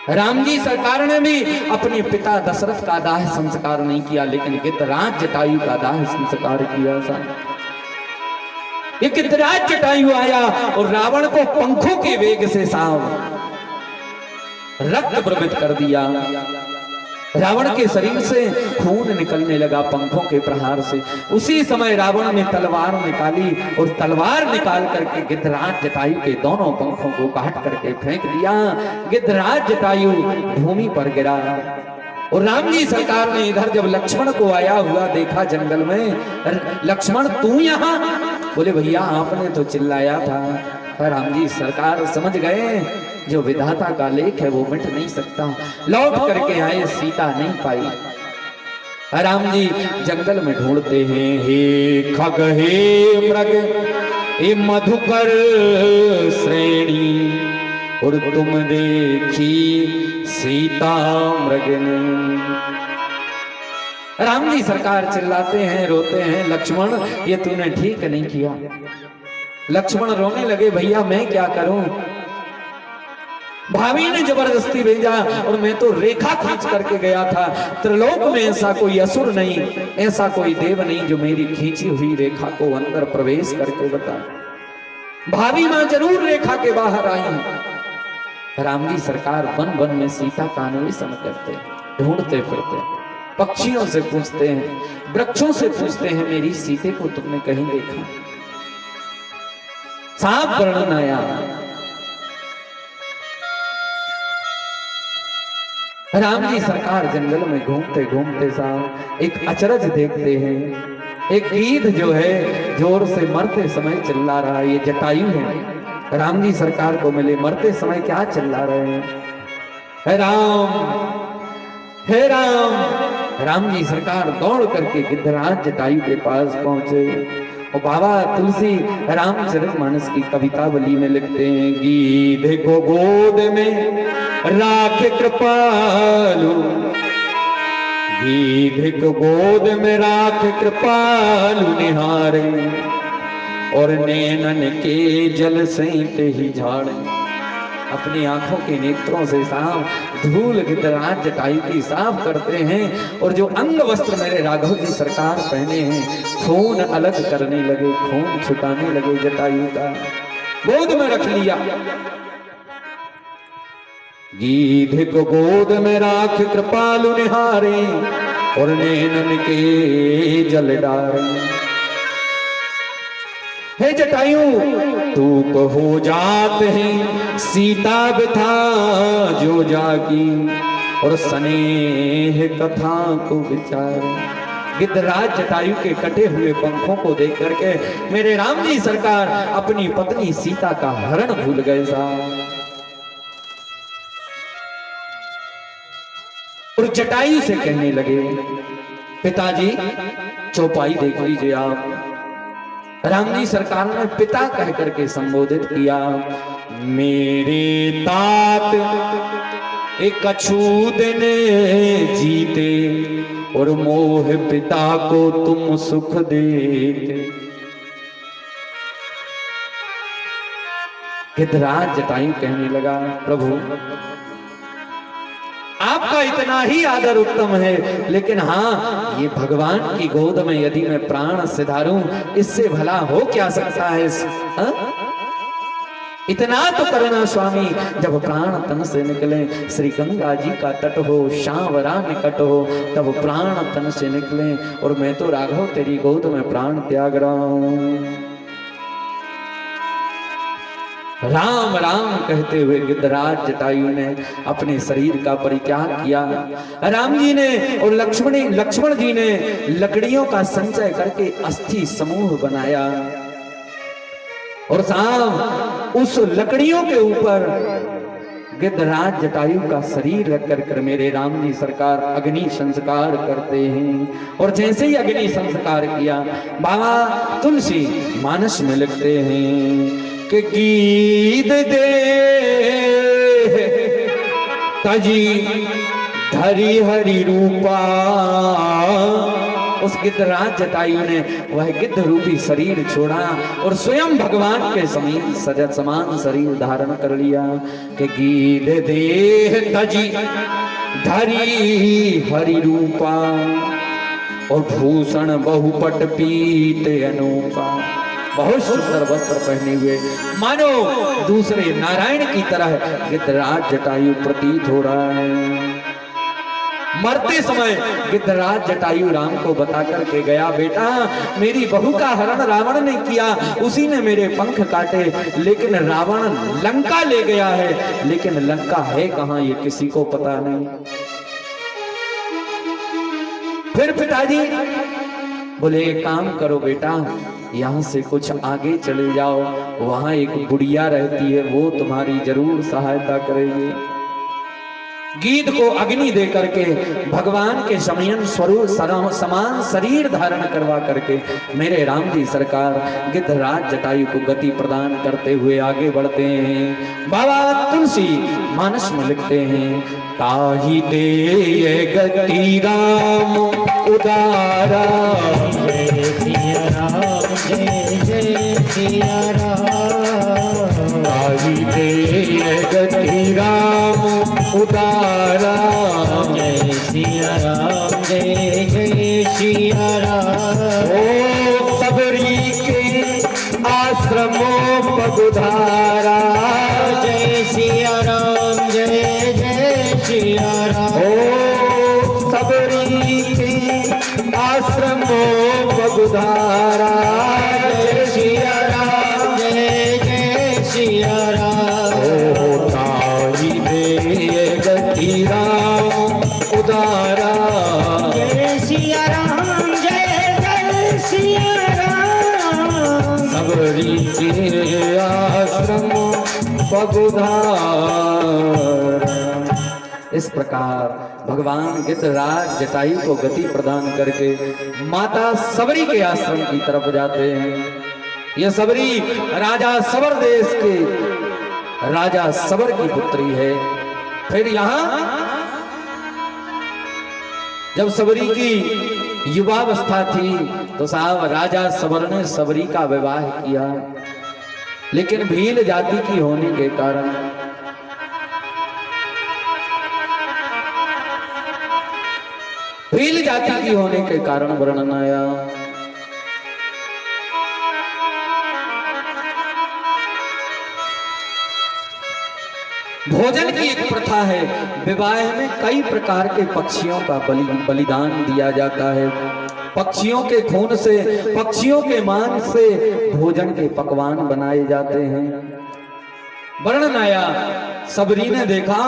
राम जी सरकार ने भी अपने पिता दशरथ का दाह संस्कार नहीं किया, लेकिन गिद्धराज जटायु का दाह संस्कार किया था। ये गिद्धराज जटायु आया और रावण को पंखों के वेग से साव रक्त प्रवृत्त कर दिया। रावण के शरीर से खून निकलने लगा पंखों के प्रहार से। उसी समय रावण ने तलवार निकाली और तलवार निकाल करके गिद्धराज जटायु के दोनों पंखों को काट करके फेंक दिया। गिद्धराज जटायु भूमि पर गिरा। और राम जी सरकार ने इधर जब लक्ष्मण को आया हुआ देखा जंगल में, लक्ष्मण तू यहाँ? बोले भैया आपने तो चिल्लाया था। राम जी सरकार समझ गए जो विधाता का लेख है वो मिट नहीं सकता। लौट करके आए, सीता नहीं पाई। राम जी जंगल में ढूंढते हैं, हे खग हे मृग हे मधुकर श्रेणी, और तुम देखी सीता मृगन। राम जी सरकार चिल्लाते हैं, रोते हैं, लक्ष्मण ये तूने ठीक नहीं किया। लक्ष्मण रोने लगे, भैया मैं क्या करूं, भाभी ने जबरदस्ती भेजा और मैं तो रेखा खींच करके गया था। त्रिलोक में ऐसा कोई असुर नहीं, ऐसा कोई देव नहीं जो मेरी खींची हुई रेखा को अंदर प्रवेश करके बताए। भाभी मां जरूर रेखा के बाहर आई। राम जी सरकार वन वन में सीता का अन्वेषण करते, ढूंढते फिरते, पक्षियों से पूछते हैं, वृक्षों से पूछते हैं, मेरी सीते को तुमने कहीं देखा? साफ वर्णन आया। राम जी सरकार जंगल में घूमते घूमते साहब एक अचरज देखते हैं। एक गीध जो है जोर से मरते समय चिल्ला रहा है। ये जटायु है, राम जी सरकार को मिले, मरते समय क्या चिल्ला रहे हैं, हे राम हे राम। राम जी सरकार दौड़ करके गिद्धराज जटायु के पास पहुंचे। और बाबा तुलसी रामचरितमानस की कवितावली में लिखते हैं, गीध को गोद में राख कृपालु, गीध को गोद में राख कृपालु निहारे, और नैनन के जल सहित ही झाड़े। अपनी आंखों के नेत्रों से साफ धूल गिद्धराज जटायु की साफ करते हैं। और जो अंग वस्त्र मेरे राघव जी सरकार पहने हैं, खून अलग करने लगे, खून छुटाने लगे जटायु का, गोद में रख लिया। गीध को गोद में राख कृपालु निहारे, और नैनन के जल डारे। हे जटायु तू को हो जात है सीता बिथा जो जागी, और स्नेह कथा को विचार। गिद्धराज जटायु के कटे हुए पंखों को देख करके मेरे राम जी सरकार अपनी पत्नी सीता का हरण भूल गए साहब। और जटायु से कहने लगे, पिताजी चौपाई देख लीजिए आप। राम जी सरकार ने पिता कह करके संबोधित किया, मेरे तात एक अछूत ने जीते, और मोह पिता को तुम सुख देते। गिद्धराज जटायु कहने लगा, प्रभु आपका इतना ही आदर उत्तम है, लेकिन हाँ ये भगवान की गोद में यदि मैं प्राण सिधारूं, इससे भला हो क्या सकता है? इतना तो करना स्वामी, जब प्राण तन से निकले, श्री गंगा जी का तट हो, शावरा निकट हो, तब प्राण तन से निकले, और मैं तो राघव तेरी गोद में प्राण त्याग रहा हूं। राम राम कहते हुए गिद्धराज जटायु ने अपने शरीर का परित्याग किया। राम जी ने और लक्ष्मण जी ने लकड़ियों का संचय करके अस्थि समूह बनाया, और साहब उस लकड़ियों के ऊपर गिद्धराज जटायु का शरीर रख कर मेरे राम जी सरकार अग्नि संस्कार करते हैं। और जैसे ही अग्नि संस्कार किया, बाबा तुलसी मानस में लिखते हैं कि गीत दे तजी धरी हरि रूपा, उस गिद्धराज जटायु ने वह गिद्ध रूपी शरीर छोड़ा और स्वयं भगवान के समान शरीर धारण कर लिया कि गीध देह तजी धरी हरि रूपा और भूषण बहुपट पीते अनूपा। बहुत सुंदर वस्त्र पहने हुए मानो दूसरे नारायण की तरह गिद्धराज जटायु प्रतीत हो रहा है। मरते समय गिद्धराज जटायु राम को बता करके गया, बेटा मेरी बहू का हरण रावण ने किया, उसी ने मेरे पंख काटे, लेकिन रावण लंका ले गया है, लेकिन लंका है कहां ये किसी को पता नहीं। फिर पिताजी बोले एक काम करो बेटा, यहाँ से कुछ आगे चले जाओ, वहां एक बुढ़िया रहती है, वो तुम्हारी जरूर सहायता करेगी। गीध को अग्नि दे करके भगवान के समयन स्वरूप समान शरीर धारण करवा करके मेरे राम जी सरकार गिद्धराज जटायु को गति प्रदान करते हुए आगे बढ़ते हैं। बाबा तुलसी मानस में लिखते हैं, ताही दे गति राम उदारा, जय सिया राम जय जय सिया राम, ताही दे गति राम उदारा, जय सिया राम जय जय सिया राम। ओ सबरी के आश्रमों पगुधारा, जय सिया राम जय जय सिया राम। ओ सबरी के आश्रमों पगुधारा, जय सिया राम जय जय सिया राम। ओ तारी दे गति राम उदारा, जय सिया राम जय जय सिया राम। सबरी के आश्रम पगुधारा। इस प्रकार भगवान गिद्धराज जटायु को गति प्रदान करके माता सबरी के आश्रम की तरफ जाते हैं। यह सबरी राजा सबर देश के राजा सबर की पुत्री है। फिर यहां जब सबरी की युवावस्था थी तो साहब राजा सबर ने सबरी का विवाह किया, लेकिन भील जाति की होने के कारण भील जाति की होने के कारण वर्णन आया। भोजन की एक प्रथा है, विवाह में कई प्रकार के पक्षियों का बलिदान दिया जाता है। पक्षियों के खून से, पक्षियों के मांस से भोजन के पकवान बनाए जाते हैं। वर्णन आया, सबरी ने देखा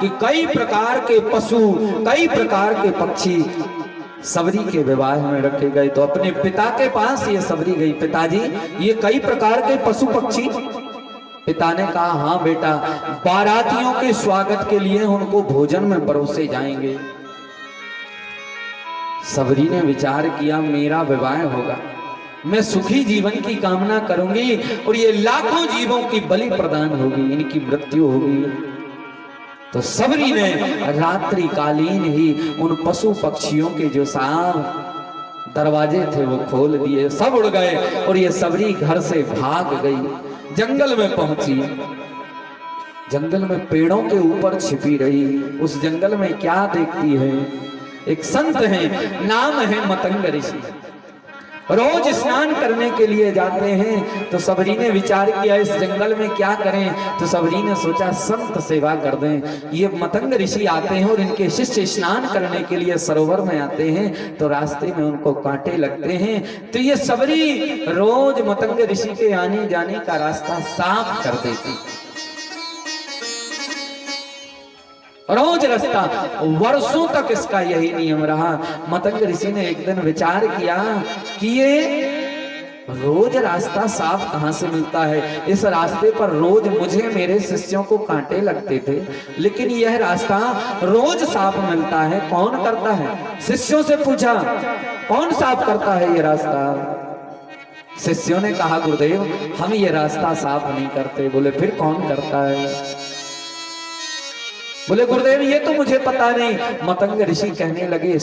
कि कई प्रकार के पशु, कई प्रकार के पक्षी सबरी के विवाह में रखे गए, तो अपने पिता के पास ये सबरी गई, पिताजी ये कई प्रकार के पशु पक्षी। पिता ने कहा हाँ बेटा, बारातियों के स्वागत के लिए उनको भोजन में परोसे जाएंगे। सबरी ने विचार किया मेरा विवाह होगा, मैं सुखी जीवन की कामना करूंगी और ये लाखों जीवों की बलि प्रदान होगी, इनकी मृत्यु होगी। तो सबरी ने रात्रि कालीन ही उन पशु पक्षियों के जो साफ दरवाजे थे वो खोल दिए, सब उड़ गए और ये सबरी घर से भाग गई। जंगल में पहुंची, जंगल में पेड़ों के ऊपर छिपी रही। उस जंगल में क्या देखती है, एक संत है, नाम है मतंग ऋषि, रोज स्नान करने के लिए जाते हैं। तो सबरी ने विचार किया इस जंगल में क्या करें, तो सबरी ने सोचा संत सेवा कर दें। ये मतंग ऋषि आते हैं और इनके शिष्य स्नान करने के लिए सरोवर में आते हैं, तो रास्ते में उनको कांटे लगते हैं। तो ये सबरी रोज मतंग ऋषि के आने जाने का रास्ता साफ कर देती, रोज रास्ता। वर्षों तक इसका यही नियम रहा। मतंग ऋषि ने एक दिन विचार किया कि ये रोज रास्ता साफ कहां से मिलता है, इस रास्ते पर रोज मुझे मेरे शिष्यों को कांटे लगते थे, लेकिन यह रास्ता रोज साफ मिलता है, कौन करता है? शिष्यों से पूछा कौन साफ करता है ये रास्ता? शिष्यों ने कहा गुरुदेव हम ये रास्ता साफ नहीं करते। बोले फिर कौन करता है? बोले गुरुदेव ये तो मुझे पता नहीं। मतंग ऋषि कहने लगे